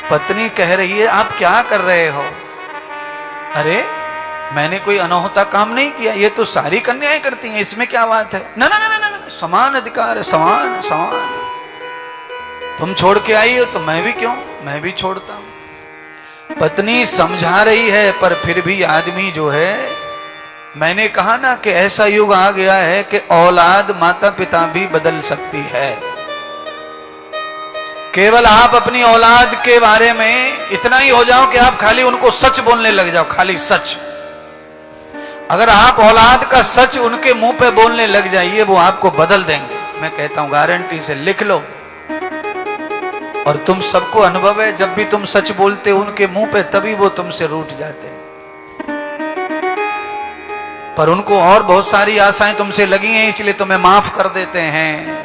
पत्नी कह रही है आप क्या कर रहे हो? अरे मैंने कोई अनहोता काम नहीं किया, ये तो सारी कन्याएं करती हैं, इसमें क्या बात है? ना ना ना ना, समान अधिकार है, समान समान। तुम छोड़ के आई हो तो मैं भी क्यों, मैं भी छोड़ता हूं। पत्नी समझा रही है, पर फिर भी आदमी जो है, मैंने कहा ना कि ऐसा युग आ गया है कि औलाद माता पिता भी बदल सकती है। केवल आप अपनी औलाद के बारे में इतना ही हो जाओ कि आप खाली उनको सच बोलने लग जाओ, खाली सच। अगर आप औलाद का सच उनके मुंह पे बोलने लग जाइए, वो आपको बदल देंगे। मैं कहता हूं गारंटी से, लिख लो। और तुम सबको अनुभव है, जब भी तुम सच बोलते हो उनके मुंह पे, तभी वो तुमसे रूठ जाते हैं। पर उनको और बहुत सारी आशाएं तुमसे लगी हैं, इसलिए तुम्हें माफ कर देते हैं।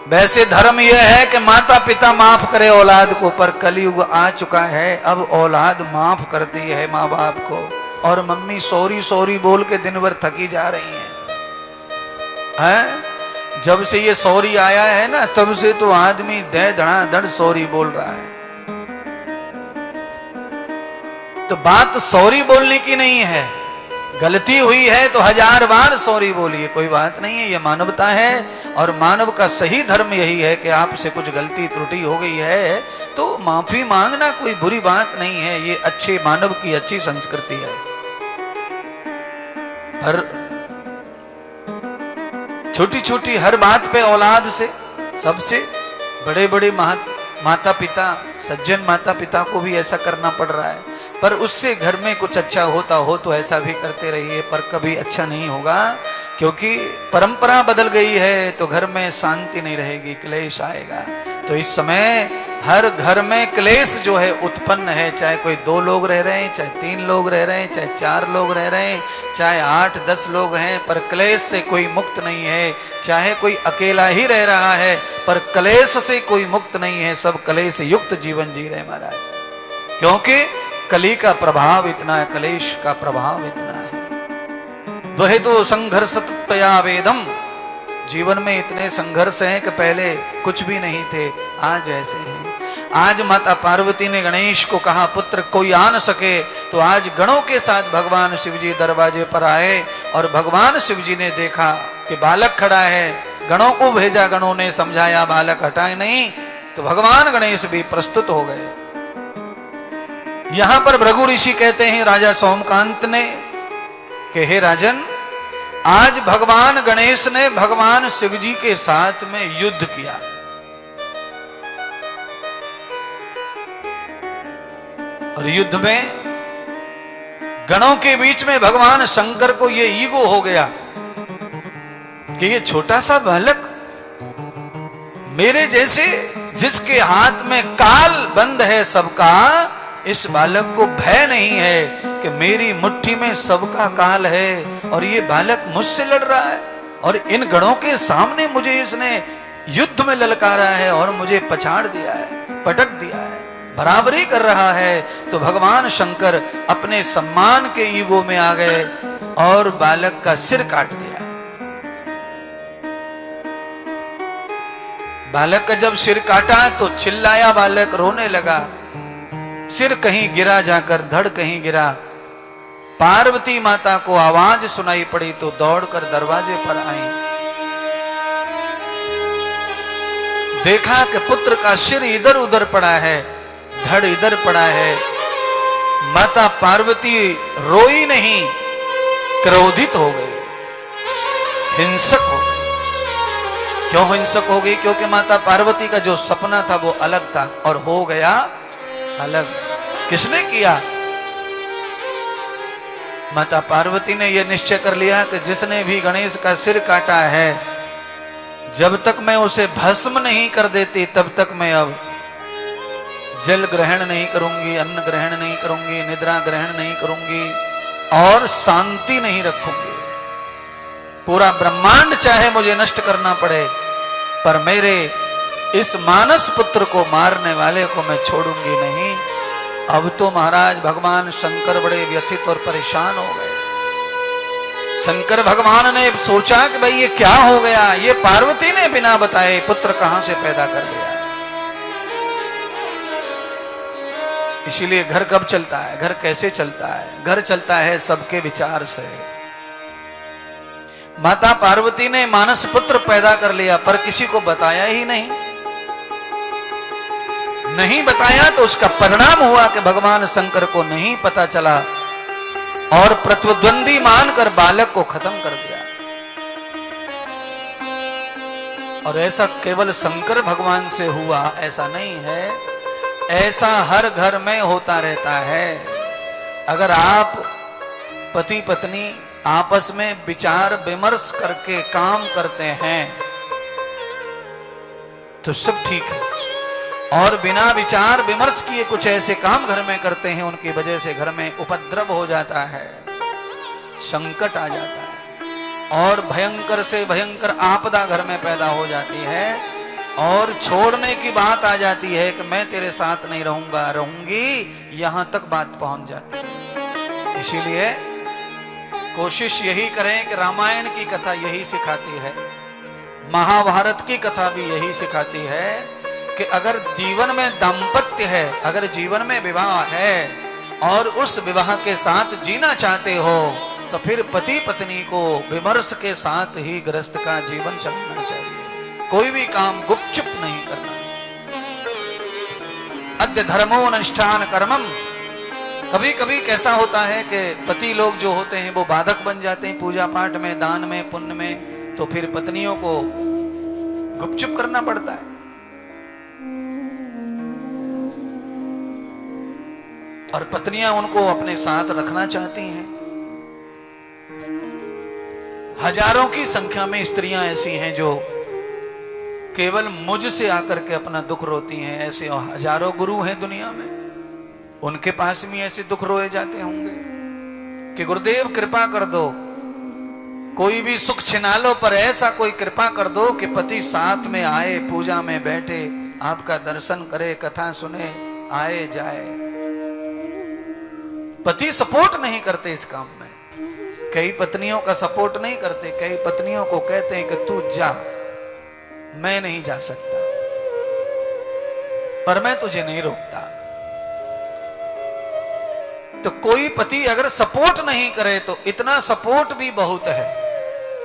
वैसे धर्म यह है कि माता पिता माफ करे औलाद को, पर कलयुग आ चुका है, अब औलाद माफ करती है माँ बाप को। और मम्मी सॉरी सॉरी बोल के दिन भर थकी जा रही हैं। जब से ये सॉरी आया है ना, तब से तो आदमी दे धड़ाधड़ सॉरी बोल रहा है। तो बात सॉरी बोलने की नहीं है, गलती हुई है तो 1000 बार सॉरी बोलिए, कोई बात नहीं है, ये मानवता है। और मानव का सही धर्म यही है कि आपसे कुछ गलती त्रुटि हो गई है तो माफी मांगना कोई बुरी बात नहीं है, ये अच्छे मानव की अच्छी संस्कृति है। हर छोटी छोटी हर बात पे औलाद से, सबसे बड़े बड़े माता पिता, सज्जन माता पिता को भी ऐसा करना पड़ रहा है। पर उससे घर में कुछ अच्छा होता हो तो ऐसा भी करते रहिए, पर कभी अच्छा नहीं होगा, क्योंकि परंपरा बदल गई है तो घर में शांति नहीं रहेगी, क्लेश आएगा। तो इस समय हर घर में क्लेश जो है उत्पन्न है, चाहे कोई 2 लोग रह रहे हैं, चाहे 3 लोग रह रहे हैं, चाहे 4 लोग रह रहे हैं, चाहे 8-10 लोग हैं, पर क्लेश से कोई मुक्त नहीं है। चाहे कोई अकेला ही रह रहा है, पर क्लेश से कोई मुक्त नहीं है, सब क्लेश युक्त जीवन जी रहे महाराज। क्योंकि कली का प्रभाव इतना है, क्लेश का प्रभाव इतना है। द्वहे तो संघर्ष तया वेदम, जीवन में इतने संघर्ष हैं कि पहले कुछ भी नहीं थे, आज ऐसे हैं। आज माता पार्वती ने गणेश को कहा पुत्र कोई आ न सके, तो आज गणों के साथ भगवान शिव जी दरवाजे पर आए। और भगवान शिव जी ने देखा कि बालक खड़ा है, गणों को भेजा, गणों ने समझाया, बालक हटाए नहीं, तो भगवान गणेश भी प्रस्तुत हो गए। यहां पर भृगु ऋषि कहते हैं राजा सोमकांत ने कि हे राजन, आज भगवान गणेश ने भगवान शिव जी के साथ में युद्ध किया। और युद्ध में गणों के बीच में भगवान शंकर को ये ईगो हो गया कि ये छोटा सा बालक, मेरे जैसे जिसके हाथ में काल बंद है सबका, इस बालक को भय नहीं है कि मेरी मुट्ठी में सबका काल है और ये बालक मुझसे लड़ रहा है। और इन गणों के सामने मुझे इसने युद्ध में ललकारा है और मुझे पछाड़ दिया है, पटक दिया है, बराबरी कर रहा है। तो भगवान शंकर अपने सम्मान के ईगो में आ गए और बालक का सिर काट दिया। बालक का जब सिर काटा तो चिल्लाया, बालक रोने लगा, सिर कहीं गिरा जाकर, धड़ कहीं गिरा। पार्वती माता को आवाज सुनाई पड़ी तो दौड़कर दरवाजे पर आई। देखा कि पुत्र का सिर इधर उधर पड़ा है, धड़ इधर पड़ा है। माता पार्वती रोई नहीं, क्रोधित हो गई, हिंसक हो गई। क्यों हिंसक हो गई? क्योंकि माता पार्वती का जो सपना था वो अलग था और हो गया अलग। किसने किया? माता पार्वती ने यह निश्चय कर लिया कि जिसने भी गणेश का सिर काटा है, जब तक मैं उसे भस्म नहीं कर देती तब तक मैं अब जल ग्रहण नहीं करूंगी, अन्न ग्रहण नहीं करूंगी, निद्रा ग्रहण नहीं करूंगी और शांति नहीं रखूंगी। पूरा ब्रह्मांड चाहे मुझे नष्ट करना पड़े, पर मेरे इस मानस पुत्र को मारने वाले को मैं छोड़ूंगी नहीं। अब तो महाराज भगवान शंकर बड़े व्यथित और परेशान हो गए। शंकर भगवान ने सोचा कि भाई ये क्या हो गया, ये पार्वती ने बिना बताए पुत्र कहां से पैदा कर लिया। इसीलिए घर कब चलता है, घर कैसे चलता है? घर चलता है सबके विचार से। माता पार्वती ने मानस पुत्र पैदा कर लिया पर किसी को बताया ही नहीं बताया तो उसका परिणाम हुआ कि भगवान शंकर को नहीं पता चला और प्रतिद्वंदी मानकर बालक को खत्म कर दिया। और ऐसा केवल शंकर भगवान से हुआ ऐसा नहीं है, ऐसा हर घर में होता रहता है। अगर आप पति पत्नी आपस में विचार विमर्श करके काम करते हैं तो सब ठीक है, और बिना विचार विमर्श किए कुछ ऐसे काम घर में करते हैं उनकी वजह से घर में उपद्रव हो जाता है, संकट आ जाता है और भयंकर से भयंकर आपदा घर में पैदा हो जाती है और छोड़ने की बात आ जाती है कि मैं तेरे साथ नहीं रहूंगा रहूंगी, यहां तक बात पहुंच जाती है। इसीलिए कोशिश यही करें कि रामायण की कथा यही सिखाती है, महाभारत की कथा भी यही सिखाती है कि अगर जीवन में दाम्पत्य है, अगर जीवन में विवाह है और उस विवाह के साथ जीना चाहते हो तो फिर पति पत्नी को विमर्श के साथ ही गृहस्थ का जीवन चलाना चाहिए। कोई भी काम गुपचुप नहीं करना। अद्य धर्मो अनुष्ठान कर्मम। कभी कभी कैसा होता है कि पति लोग जो होते हैं वो बाधक बन जाते हैं पूजा पाठ में, दान में, पुण्य में, तो फिर पत्नियों को गुपचुप करना पड़ता है। और पत्नियां उनको अपने साथ रखना चाहती हैं। हजारों की संख्या में स्त्रियां ऐसी हैं जो केवल मुझसे आकर के अपना दुख रोती हैं। ऐसे हजारों गुरु हैं दुनिया में, उनके पास भी ऐसे दुख रोए जाते होंगे कि गुरुदेव कृपा कर दो, कोई भी सुख छिना लो पर ऐसा कोई कृपा कर दो कि पति साथ में आए, पूजा में बैठे, आपका दर्शन करे, कथा सुने, आए जाए। पति सपोर्ट नहीं करते इस काम में। कई पत्नियों का सपोर्ट नहीं करते, कई पत्नियों को कहते हैं कि तू जा, मैं नहीं जा सकता, पर मैं तुझे नहीं रोकता। तो कोई पति अगर सपोर्ट नहीं करे तो इतना सपोर्ट भी बहुत है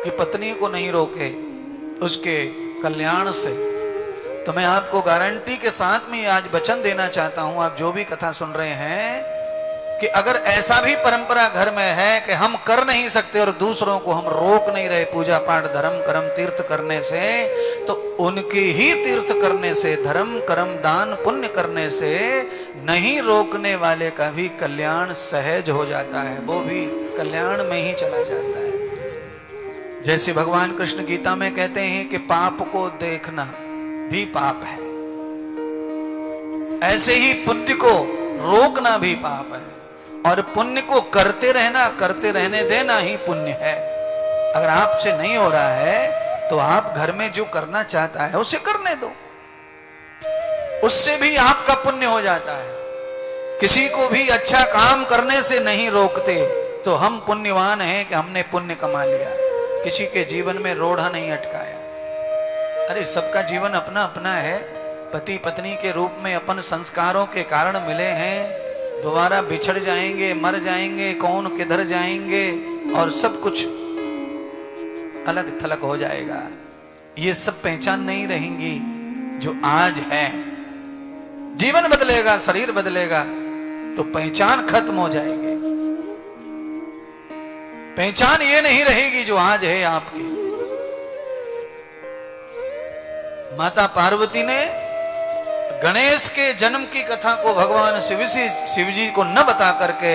कि पत्नी को नहीं रोके उसके कल्याण से। तो मैं आपको गारंटी के साथ में आज वचन देना चाहता हूं, आप जो भी कथा सुन रहे हैं, कि अगर ऐसा भी परंपरा घर में है कि हम कर नहीं सकते और दूसरों को हम रोक नहीं रहे पूजा पाठ धर्म कर्म तीर्थ करने से, तो उनकी ही तीर्थ करने से, धर्म कर्म दान पुण्य करने से नहीं रोकने वाले का भी कल्याण सहज हो जाता है, वो भी कल्याण में ही चला जाता है। जैसे भगवान कृष्ण गीता में कहते हैं कि पाप को देखना भी पाप है, ऐसे ही पुण्य को रोकना भी पाप है, और पुण्य को करते रहना, करते रहने देना ही पुण्य है। अगर आपसे नहीं हो रहा है तो आप घर में जो करना चाहता है उसे करने दो, उससे भी आपका पुण्य हो जाता है। किसी को भी अच्छा काम करने से नहीं रोकते तो हम पुण्यवान हैं कि हमने पुण्य कमा लिया, किसी के जीवन में रोड़ा नहीं अटकाया। अरे सबका जीवन अपना अपना है, पति पत्नी के रूप में अपन संस्कारों के कारण मिले हैं, दोबारा बिछड़ जाएंगे, मर जाएंगे, कौन किधर जाएंगे और सब कुछ अलग थलग हो जाएगा। ये सब पहचान नहीं रहेंगी जो आज है। जीवन बदलेगा, शरीर बदलेगा तो पहचान खत्म हो जाएगी। पहचान ये नहीं रहेगी जो आज है आपकी। माता पार्वती ने गणेश के जन्म की कथा को भगवान शिव जी को न बता करके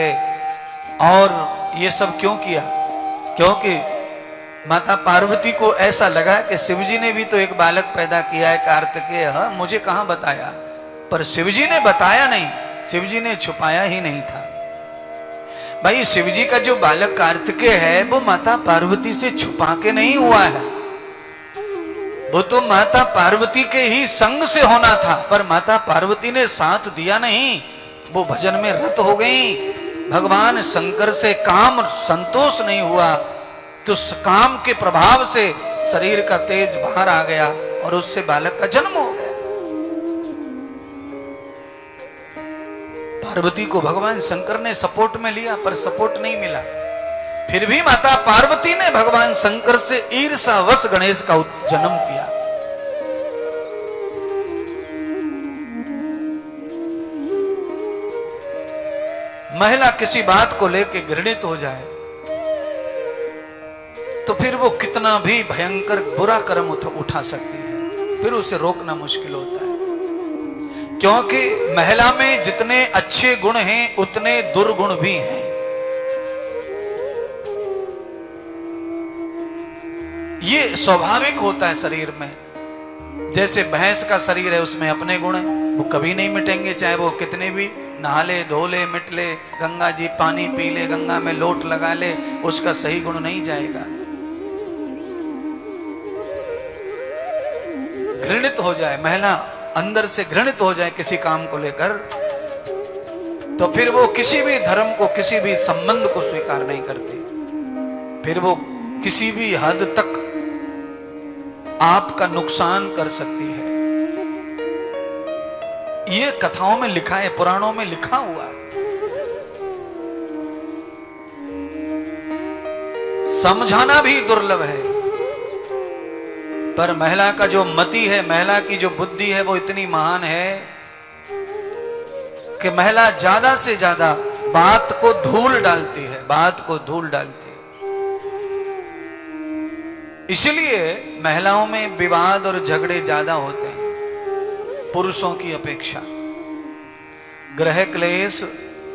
और ये सब क्यों किया? क्योंकि माता पार्वती को ऐसा लगा कि शिव जी ने भी तो एक बालक पैदा किया है कार्तिकेय, मुझे कहां बताया। पर शिव जी ने बताया नहीं, शिव जी ने छुपाया ही नहीं था। भाई शिव जी का जो बालक कार्तिकेय है वो माता पार्वती से छुपा के नहीं हुआ है, वो तो माता पार्वती के ही संग से होना था, पर माता पार्वती ने साथ दिया नहीं, वो भजन में रत हो गई। भगवान शंकर से काम संतोष नहीं हुआ तो काम के प्रभाव से शरीर का तेज बाहर आ गया और उससे बालक का जन्म हो गया। पार्वती को भगवान शंकर ने सपोर्ट में लिया, पर सपोर्ट नहीं मिला। फिर भी माता पार्वती ने भगवान शंकर से ईर्ष्यावश गणेश का जन्म किया। महिला किसी बात को लेकर घृणित हो जाए तो फिर वो कितना भी भयंकर बुरा कर्म उठा सकती है, फिर उसे रोकना मुश्किल होता है। क्योंकि महिला में जितने अच्छे गुण हैं उतने दुर्गुण भी हैं। ये स्वाभाविक होता है शरीर में। जैसे भैंस का शरीर है, उसमें अपने गुण हैं, वो कभी नहीं मिटेंगे, चाहे वो कितने भी नहा ले, धो ले, मिट ले, गंगा जी पानी पी ले, गंगा में लोट लगा ले, उसका सही गुण नहीं जाएगा। घृणित हो जाए महिला, अंदर से घृणित हो जाए किसी काम को लेकर, तो फिर वो किसी भी धर्म को, किसी भी संबंध को स्वीकार नहीं करती। फिर वो किसी भी हद तक आपका नुकसान कर सकती है। ये कथाओं में लिखा है, पुराणों में लिखा हुआ है। समझाना भी दुर्लभ है, पर महिला का जो मति है, महिला की जो बुद्धि है, वो इतनी महान है कि महिला ज्यादा से ज्यादा बात को धूल डालती है, बात को धूल डालती है। इसलिए महिलाओं में विवाद और झगड़े ज्यादा होते हैं पुरुषों की अपेक्षा। गृह क्लेश,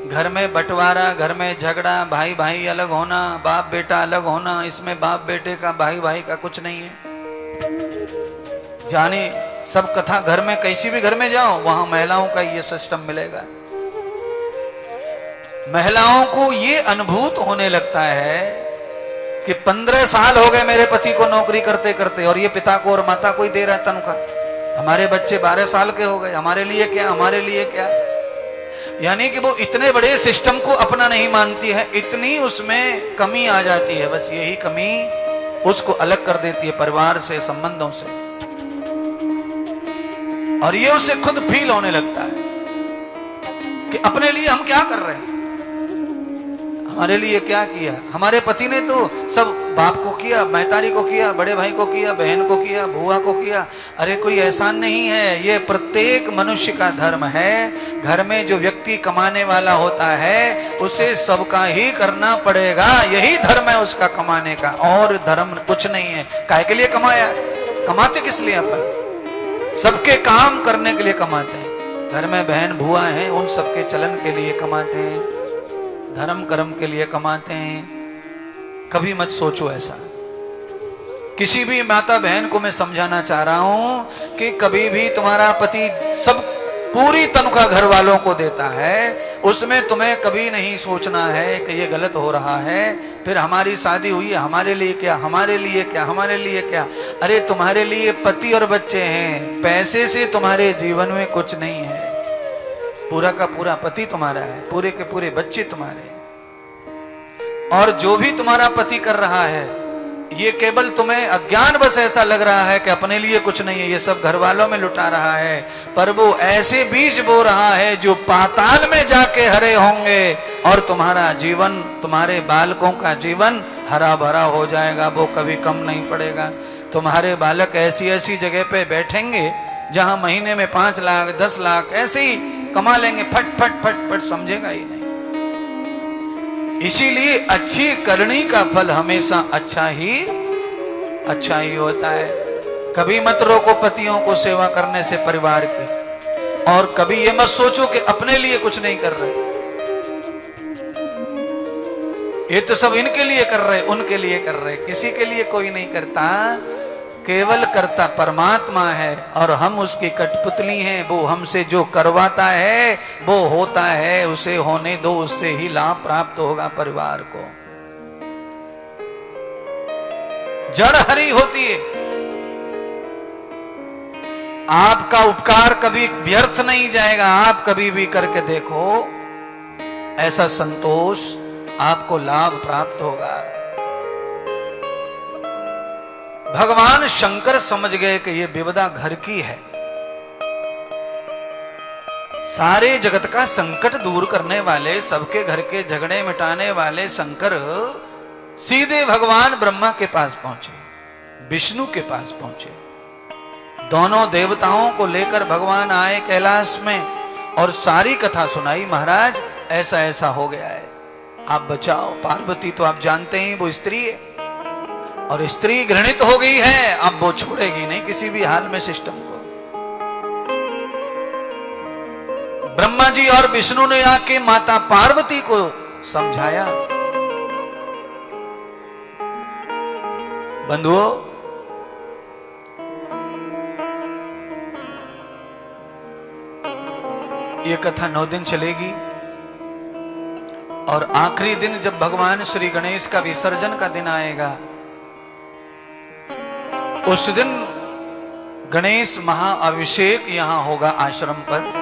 घर में बंटवारा, घर में झगड़ा, भाई भाई अलग होना, बाप बेटा अलग होना, इसमें बाप बेटे का, भाई भाई का कुछ नहीं है। जाने सब कथा, घर में कैसी भी घर में जाओ, वहां महिलाओं का ये सिस्टम मिलेगा। महिलाओं को ये अनुभूत होने लगता है कि 15 साल हो गए मेरे पति को नौकरी करते करते, और ये पिता को और माता को ही दे रहा है तनख्वाह। हमारे बच्चे 12 साल के हो गए, हमारे लिए क्या, हमारे लिए क्या। यानी कि वो इतने बड़े सिस्टम को अपना नहीं मानती है, इतनी उसमें कमी आ जाती है। बस यही कमी उसको अलग कर देती है परिवार से, संबंधों से, और ये उसे खुद फील होने लगता है कि अपने लिए हम क्या कर रहे हैं, हमारे लिए क्या किया। हमारे पति ने तो सब बाप को किया, महतारी को किया, बड़े भाई को किया, बहन को किया, बुआ को किया। अरे कोई एहसान नहीं है, ये प्रत्येक मनुष्य का धर्म है। घर में जो व्यक्ति कमाने वाला होता है उसे सबका ही करना पड़ेगा, यही धर्म है उसका कमाने का, और धर्म कुछ नहीं है। काहे के लिए कमाया, कमाते किस लिए अपन, सबके काम करने के लिए कमाते हैं। घर में बहन बुआ है, उन सबके चलन के लिए कमाते हैं, धर्म कर्म के लिए कमाते हैं। कभी मत सोचो ऐसा। किसी भी माता बहन को मैं समझाना चाह रहा हूं कि कभी भी तुम्हारा पति सब पूरी तनख्वाह घर वालों को देता है, उसमें तुम्हें कभी नहीं सोचना है कि ये गलत हो रहा है। फिर हमारी शादी हुई है, हमारे लिए क्या, हमारे लिए क्या, हमारे लिए क्या। अरे तुम्हारे लिए पति और बच्चे हैं, पैसे से तुम्हारे जीवन में कुछ नहीं है। पूरा का पूरा पति तुम्हारा है, पूरे के पूरे बच्चे तुम्हारे हैं। और जो भी तुम्हारा पति कर रहा है, ये केवल तुम्हें अज्ञान बस ऐसा लग रहा है कि अपने लिए कुछ नहीं है, ये सब घर वालों में लुटा रहा है, पर वो ऐसे बीज बो रहा है जो पाताल में जाके हरे होंगे, और तुम्हारा जीवन, तुम्हारे बालकों का जीवन हरा भरा हो जाएगा, वो कभी कम नहीं पड़ेगा। तुम्हारे बालक ऐसी ऐसी जगह पे बैठेंगे जहां महीने में 5 लाख 10 लाख ऐसे ही कमा लेंगे, फट फट फट फट, समझेगा ही नहीं। इसीलिए अच्छी करनी का फल हमेशा अच्छा ही होता है। कभी मत रोको पतियों को सेवा करने से परिवार की, और कभी ये मत सोचो कि अपने लिए कुछ नहीं कर रहे, ये तो सब इनके लिए कर रहे, उनके लिए कर रहे। किसी के लिए कोई नहीं करता, केवल करता परमात्मा है, और हम उसकी कठपुतली हैं। वो हमसे जो करवाता है वो होता है, उसे होने दो, उससे ही लाभ प्राप्त होगा परिवार को। जड़ हरी होती है। आपका उपकार कभी व्यर्थ नहीं जाएगा, आप कभी भी करके देखो, ऐसा संतोष आपको लाभ प्राप्त होगा। भगवान शंकर समझ गए कि ये विपदा घर की है। सारे जगत का संकट दूर करने वाले, सबके घर के झगड़े मिटाने वाले शंकर सीधे भगवान ब्रह्मा के पास पहुंचे, विष्णु के पास पहुंचे। दोनों देवताओं को लेकर भगवान आए कैलाश में और सारी कथा सुनाई। महाराज ऐसा ऐसा हो गया है, आप बचाओ। पार्वती तो आप जानते हैं वो स्त्री है और स्त्री घृणित हो गई है, अब वो छोड़ेगी नहीं किसी भी हाल में सिस्टम को। ब्रह्मा जी और विष्णु ने आके माता पार्वती को समझाया। बंधुओं, ये कथा 9 दिन चलेगी और आखिरी दिन जब भगवान श्री गणेश का विसर्जन का दिन आएगा, उस दिन गणेश महाअभिषेक यहां होगा आश्रम पर।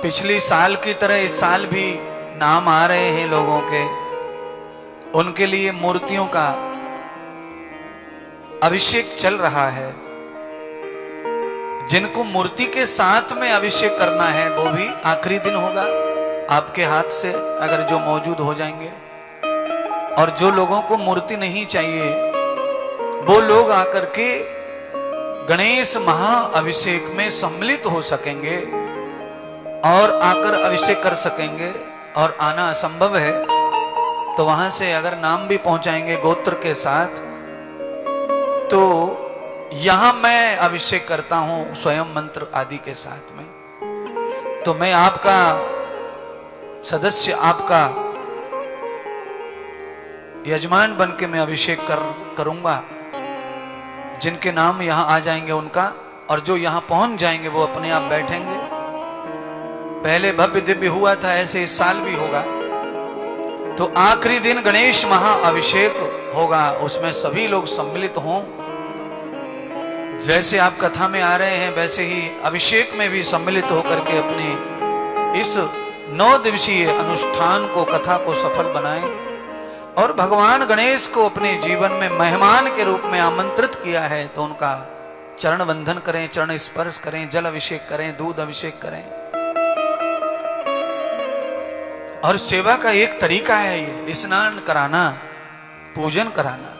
पिछली साल की तरह इस साल भी नाम आ रहे हैं लोगों के, उनके लिए मूर्तियों का अभिषेक चल रहा है। जिनको मूर्ति के साथ में अभिषेक करना है वो भी आखिरी दिन होगा आपके हाथ से, अगर जो मौजूद हो जाएंगे। और जो लोगों को मूर्ति नहीं चाहिए वो लोग आकर के गणेश महाअभिषेक में सम्मिलित हो सकेंगे और आकर अभिषेक कर सकेंगे। और आना असंभव है तो वहां से अगर नाम भी पहुंचाएंगे गोत्र के साथ, तो यहां मैं अभिषेक करता हूं स्वयं मंत्र आदि के साथ में, तो मैं आपका सदस्य, आपका यजमान बन के मैं अभिषेक करूंगा। जिनके नाम यहां आ जाएंगे उनका, और जो यहां पहुंच जाएंगे वो अपने आप बैठेंगे। पहले भव्य दिव्य हुआ था, ऐसे इस साल भी होगा। तो आखिरी दिन गणेश महाअभिषेक होगा, उसमें सभी लोग सम्मिलित हों। जैसे आप कथा में आ रहे हैं वैसे ही अभिषेक में भी सम्मिलित होकर के अपने इस 9 दिवसीय अनुष्ठान को, कथा को सफल बनाएं। और भगवान गणेश को अपने जीवन में मेहमान के रूप में आमंत्रित किया है, तो उनका चरण बंधन करें, चरण स्पर्श करें, जल अभिषेक करें, दूध अभिषेक करें। और सेवा का एक तरीका है ये, स्नान कराना, पूजन कराना।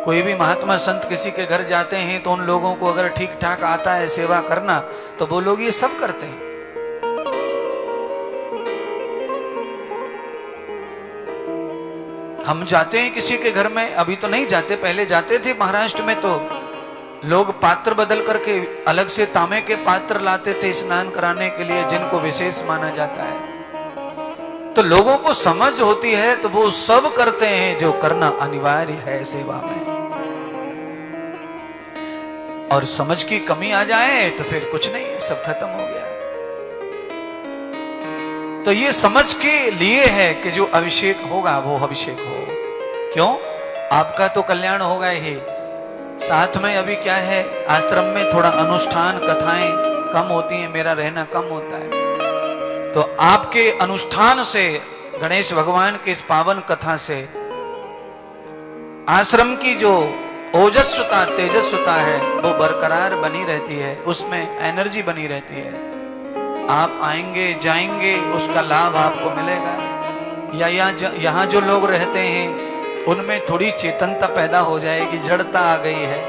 कोई भी महात्मा संत किसी के घर जाते हैं तो उन लोगों को अगर ठीक ठाक आता है सेवा करना, तो वो लोग ये सब करते हैं। हम जाते हैं किसी के घर में, अभी तो नहीं जाते, पहले जाते थे। महाराष्ट्र में तो लोग पात्र बदल करके अलग से तांबे के पात्र लाते थे स्नान कराने के लिए, जिनको विशेष माना जाता है। तो लोगों को समझ होती है तो वो सब करते हैं जो करना अनिवार्य है सेवा में। और समझ की कमी आ जाए तो फिर कुछ नहीं, सब खत्म हो गया। तो ये समझ के लिए है कि जो अभिषेक होगा वो अभिषेक हो। क्यों? आपका तो कल्याण होगा ही, साथ में अभी क्या है, आश्रम में थोड़ा अनुष्ठान कथाएं कम होती हैं, मेरा रहना कम होता है। तो आपके अनुष्ठान से, गणेश भगवान के इस पावन कथा से आश्रम की जो ओजस्वता, तेजस्वता है वो बरकरार बनी रहती है, उसमें एनर्जी बनी रहती है। आप आएंगे जाएंगे उसका लाभ आपको मिलेगा। या यहाँ जो लोग रहते हैं उनमें थोड़ी चेतनता पैदा हो जाएगी, जड़ता आ गई है।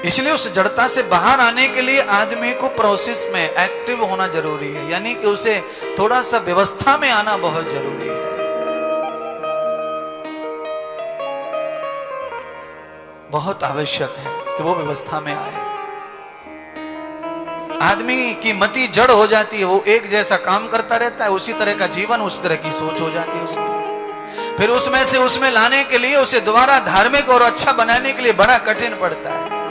इसलिए उस जड़ता से बाहर आने के लिए आदमी को प्रोसेस में एक्टिव होना जरूरी है, यानी कि उसे थोड़ा सा व्यवस्था में आना बहुत जरूरी है। बहुत आवश्यक है कि वो व्यवस्था में आए। आदमी की मति जड़ हो जाती है, वो एक जैसा काम करता रहता है, उसी तरह का जीवन, उस तरह की सोच हो जाती है उसकी। फिर उसमें से उसमें लाने के लिए, उसे दोबारा धार्मिक और अच्छा बनाने के लिए बड़ा कठिन पड़ता है।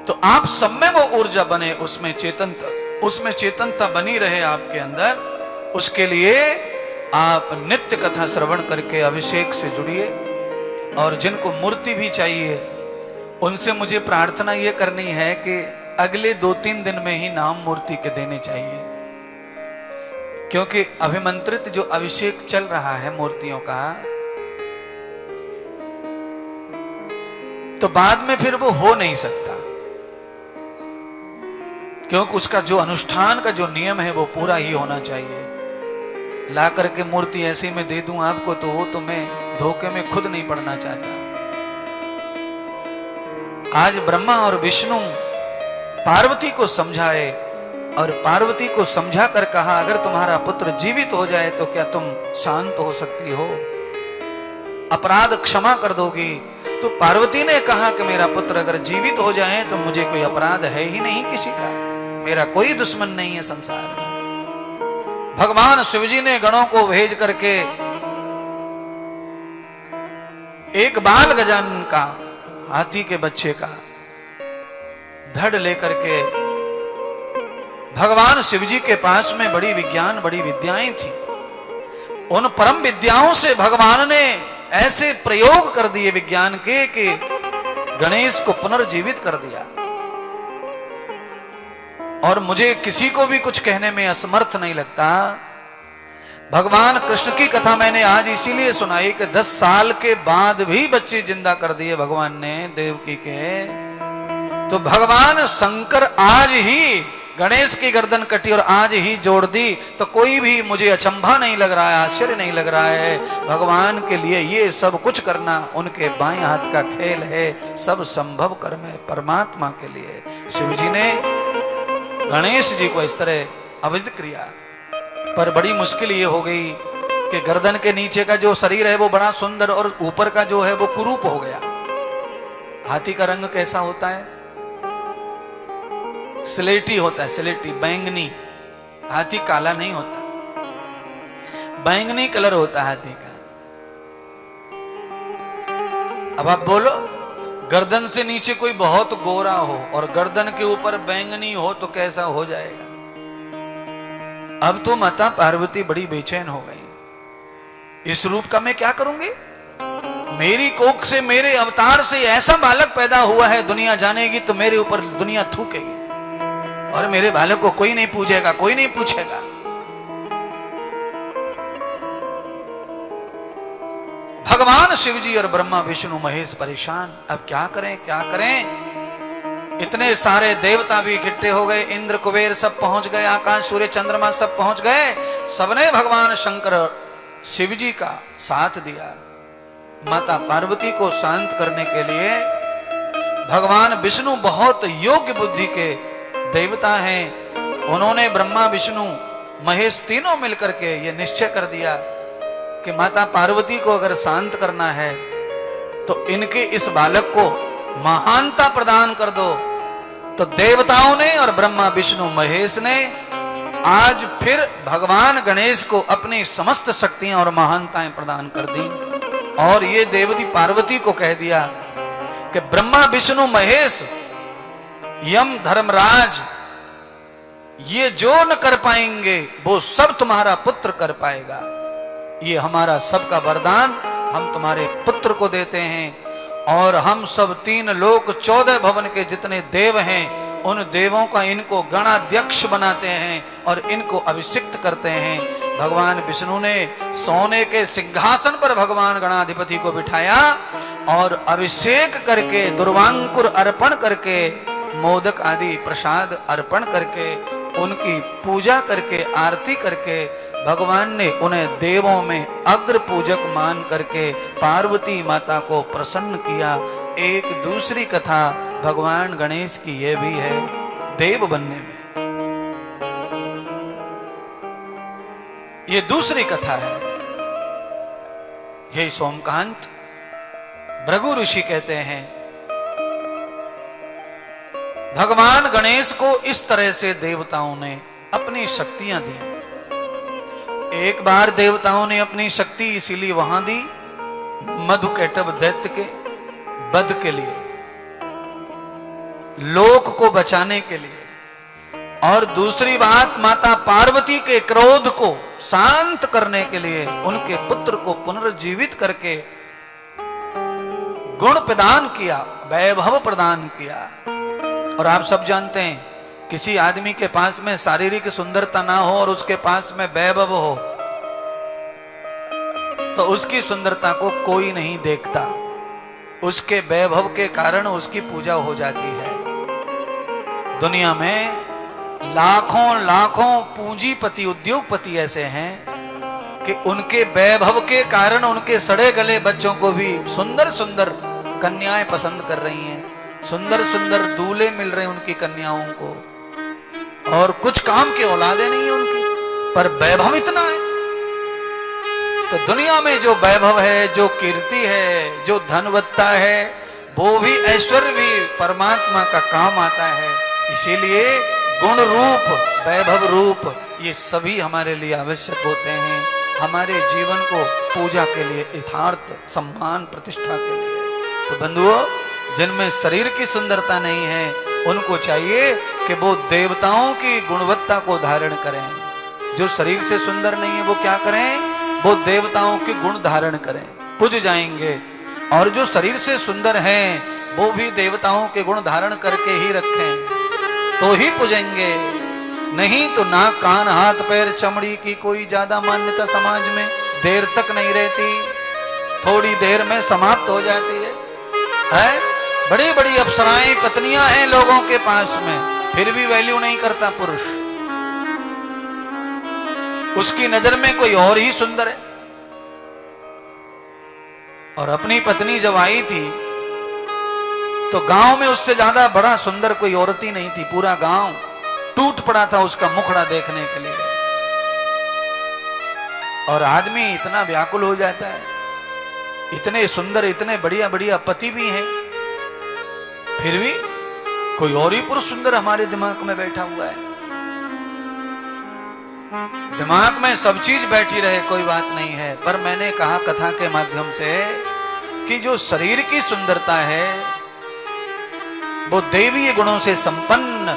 तो आप सब में वो ऊर्जा बने, उसमें चेतनता बनी रहे आपके अंदर। उसके लिए आप नित्य कथा श्रवण करके अभिषेक से जुड़िए। और जिनको मूर्ति भी चाहिए उनसे मुझे प्रार्थना ये करनी है कि अगले 2-3 दिन में ही नाम मूर्ति के देने चाहिए। क्योंकि अभिमंत्रित जो अभिषेक चल रहा है मूर्तियों का, तो बाद में फिर वो हो नहीं सकता, क्योंकि उसका जो अनुष्ठान का जो नियम है वो पूरा ही होना चाहिए। ला करके मूर्ति ऐसी में दे दूं आपको तो वो तो मैं धोखे में खुद नहीं पड़ना चाहता। आज ब्रह्मा और विष्णु पार्वती को समझाए और पार्वती को समझा कर कहा, अगर तुम्हारा पुत्र जीवित हो जाए तो क्या तुम शांत हो सकती हो, अपराध क्षमा कर दोगी? तो पार्वती ने कहा कि मेरा पुत्र अगर जीवित हो जाए तो मुझे कोई अपराध है ही नहीं किसी का, मेरा कोई दुश्मन नहीं है संसार में। भगवान शिवजी ने गणों को भेज करके एक बाल गजानन का, हाथी के बच्चे का धड़ लेकर के भगवान शिवजी के पास में बड़ी विज्ञान बड़ी विद्याएं थी। उन परम विद्याओं से भगवान ने ऐसे प्रयोग कर दिए विज्ञान के कि गणेश को पुनर्जीवित कर दिया। और मुझे किसी को भी कुछ कहने में असमर्थ नहीं लगता। भगवान कृष्ण की कथा मैंने आज इसीलिए सुनाई कि 10 साल के बाद भी बच्चे जिंदा कर दिए भगवान ने देवकी के। तो भगवान शंकर आज ही गणेश की गर्दन कटी और आज ही जोड़ दी, तो कोई भी मुझे अचंभा नहीं लग रहा है, आश्चर्य नहीं लग रहा है। भगवान के लिए ये सब कुछ करना उनके बाएं हाथ का खेल है, सब संभव कर्म है परमात्मा के लिए। शिव जी ने गणेश जी को इस तरह अवध किया, पर बड़ी मुश्किल ये हो गई कि गर्दन के नीचे का जो शरीर है वो बड़ा सुंदर और ऊपर का जो है वो कुरूप हो गया। हाथी का रंग कैसा होता है? स्लेटी होता है, स्लेटी, बैंगनी। हाथी काला नहीं होता, बैंगनी कलर होता है हाथी का। अब आप बोलो, गर्दन से नीचे कोई बहुत गोरा हो और गर्दन के ऊपर बैंगनी हो तो कैसा हो जाएगा? अब तो माता पार्वती बड़ी बेचैन हो गई, इस रूप का मैं क्या करूंगी? मेरी कोख से, मेरे अवतार से ऐसा बालक पैदा हुआ है, दुनिया जानेगी तो मेरे ऊपर दुनिया थूकेगी और मेरे बालक को कोई नहीं पूजेगा, कोई नहीं पूछेगा। भगवान शिवजी और ब्रह्मा विष्णु महेश परेशान, अब क्या करें क्या करें? इतने सारे देवता भी इकट्ठे हो गए, इंद्र कुबेर सब पहुंच गए, आकाश सूर्य चंद्रमा सब पहुंच गए। सबने भगवान शंकर शिवजी का साथ दिया। माता पार्वती को शांत करने के लिए भगवान विष्णु बहुत योग्य बुद्धि के देवता हैं। उन्होंने ब्रह्मा विष्णु महेश तीनों मिलकर के ये निश्चय कर दिया कि माता पार्वती को अगर शांत करना है तो इनके इस बालक को महानता प्रदान कर दो। तो देवताओं ने और ब्रह्मा विष्णु महेश ने आज फिर भगवान गणेश को अपनी समस्त शक्तियां और महानताएं प्रदान कर दी और ये देवती पार्वती को कह दिया कि ब्रह्मा विष्णु महेश, यम धर्मराज, ये जो न कर पाएंगे वो सब तुम्हारा पुत्र कर पाएगा। ये हमारा सबका वरदान हम तुम्हारे पुत्र को देते हैं और हम सब 3 लोक 14 भवन के जितने देव हैं उन देवों का इनको गणाध्यक्ष बनाते हैं और इनको अभिषिक्त करते हैं। भगवान विष्णु ने सोने के सिंहासन पर भगवान गणाधिपति को बिठाया और अभिषेक करके, दुर्वांकुर अर्पण करके, मोदक आदि प्रसाद अर्पण करके, उनकी पूजा करके, आरती करके भगवान ने उन्हें देवों में अग्र पूजक मान करके पार्वती माता को प्रसन्न किया। एक दूसरी कथा भगवान गणेश की यह भी है देव बनने में। ये दूसरी कथा है। हे सोमकांत, भृगु ऋषि कहते हैं भगवान गणेश को इस तरह से देवताओं ने अपनी शक्तियां दी। एक बार देवताओं ने अपनी शक्ति इसीलिए वहां दी मधुकैटभ दैत्य के वध के लिए, लोक को बचाने के लिए, और दूसरी बात माता पार्वती के क्रोध को शांत करने के लिए, उनके पुत्र को पुनर्जीवित करके गुण प्रदान किया, वैभव प्रदान किया। और आप सब जानते हैं किसी आदमी के पास में शारीरिक सुंदरता ना हो और उसके पास में वैभव हो तो उसकी सुंदरता को कोई नहीं देखता, उसके वैभव के कारण उसकी पूजा हो जाती है। दुनिया में लाखों लाखों पूंजीपति उद्योगपति ऐसे हैं कि उनके वैभव के कारण उनके सड़े गले बच्चों को भी सुंदर सुंदर कन्याएं पसंद कर रही हैं, सुंदर सुंदर दूल्हे मिल रहे हैं उनकी कन्याओं को, और कुछ काम की औलादे नहीं है उनकी, पर वैभव इतना है। तो दुनिया में जो वैभव है, जो कीर्ति है, जो धनवत्ता है, वो भी ऐश्वर्य भी परमात्मा का काम आता है। इसीलिए गुण रूप, वैभव रूप, ये सभी हमारे लिए आवश्यक होते हैं, हमारे जीवन को पूजा के लिए, यथार्थ सम्मान प्रतिष्ठा के लिए। तो बंधुओं, जिनमें शरीर की सुंदरता नहीं है उनको चाहिए कि वो देवताओं की गुणवत्ता को धारण करें। जो शरीर से सुंदर नहीं है वो क्या करें? वो देवताओं के गुण धारण करें, पूज जाएंगे। और जो शरीर से सुंदर हैं वो भी देवताओं के गुण धारण करके ही रखें तो ही पूजेंगे, नहीं तो नाक कान हाथ पैर चमड़ी की कोई ज्यादा मान्यता समाज में देर तक नहीं रहती, थोड़ी देर में समाप्त हो जाती है? बड़ी बड़ी अप्सराएं पत्नियां हैं लोगों के पास में, फिर भी वैल्यू नहीं करता पुरुष, उसकी नजर में कोई और ही सुंदर है। और अपनी पत्नी जब आई थी तो गांव में उससे ज्यादा बड़ा सुंदर कोई औरत ही नहीं थी, पूरा गांव टूट पड़ा था उसका मुखड़ा देखने के लिए। और आदमी इतना व्याकुल हो जाता है, इतने सुंदर इतने बढ़िया बढ़िया पति भी हैं, फिर भी कोई और ही पुरुष सुंदर हमारे दिमाग में बैठा हुआ है। दिमाग में सब चीज बैठी रहे कोई बात नहीं है, पर मैंने कहा कथा के माध्यम से कि जो शरीर की सुंदरता है वो दैवीय गुणों से संपन्न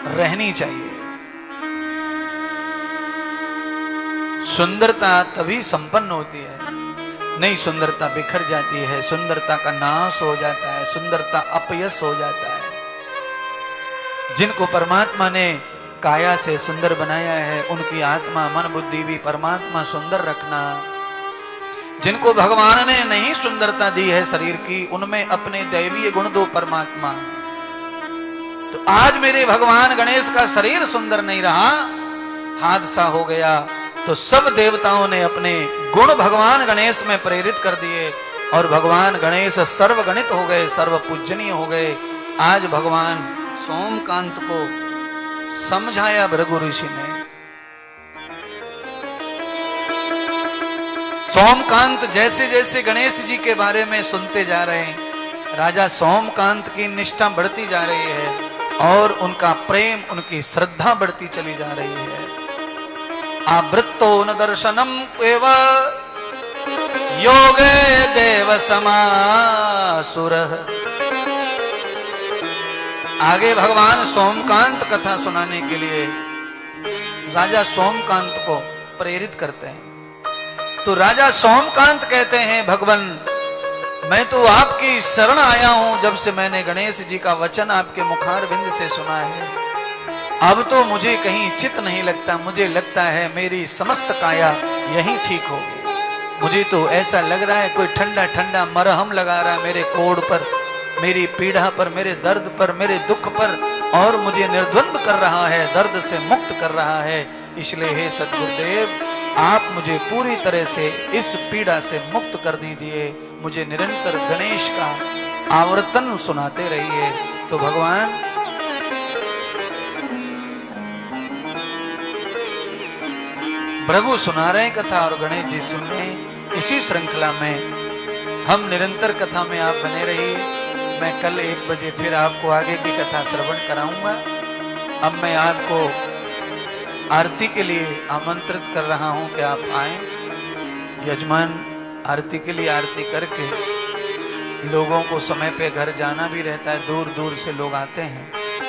रहनी चाहिए। सुंदरता तभी संपन्न होती है, नहीं सुंदरता बिखर जाती है, सुंदरता का नाश हो जाता है, सुंदरता अपयश हो जाता है। जिनको परमात्मा ने काया से सुंदर बनाया है उनकी आत्मा मन बुद्धि भी परमात्मा सुंदर रखना। जिनको भगवान ने नहीं सुंदरता दी है शरीर की, उनमें अपने दैवीय गुण दो परमात्मा। तो आज मेरे भगवान गणेश का शरीर सुंदर नहीं रहा, हादसा हो गया, तो सब देवताओं ने अपने गुण भगवान गणेश में प्रेरित कर दिए और भगवान गणेश सर्वगणित हो गए, सर्व पूजनीय हो गए। आज भगवान सोमकांत को समझाया भृगु ऋषि ने। सोमकांत जैसे जैसे गणेश जी के बारे में सुनते जा रहे हैं, राजा सोमकांत की निष्ठा बढ़ती जा रही है और उनका प्रेम उनकी श्रद्धा बढ़ती चली जा रही है। आवृत्तो न दर्शनम एव योगे देव समासुरः। आगे भगवान सोमकांत कथा सुनाने के लिए राजा सोमकांत को प्रेरित करते हैं। तो राजा सोमकांत कहते हैं, भगवान मैं तो आपकी शरण आया हूं, जब से मैंने गणेश जी का वचन आपके मुखारविंद से सुना है, अब तो मुझे कहीं चित नहीं लगता, मुझे लगता है मेरी समस्त काया यहीं ठीक होगी। मुझे तो ऐसा लग रहा है कोई ठंडा ठंडा मरहम लगा रहा है मेरे कोढ़ पर, मेरी पीड़ा पर, मेरे दर्द पर, मेरे दुख पर, और मुझे निर्द्वंद कर रहा है, दर्द से मुक्त कर रहा है। इसलिए हे सद्गुरुदेव, आप मुझे पूरी तरह से इस पीड़ा से मुक्त कर दीजिए, मुझे निरंतर गणेश का आवर्तन सुनाते रहिए। तो भगवान भृगु सुना रहे कथा और गणेश जी सुन रहे। इसी श्रृंखला में हम निरंतर कथा में आप बने रहिए। मैं कल 1 बजे फिर आपको आगे की कथा श्रवण कराऊंगा। अब मैं आपको आरती के लिए आमंत्रित कर रहा हूं कि आप आए। यजमान आरती के लिए आरती करके, लोगों को समय पे घर जाना भी रहता है, दूर दूर से लोग आते हैं।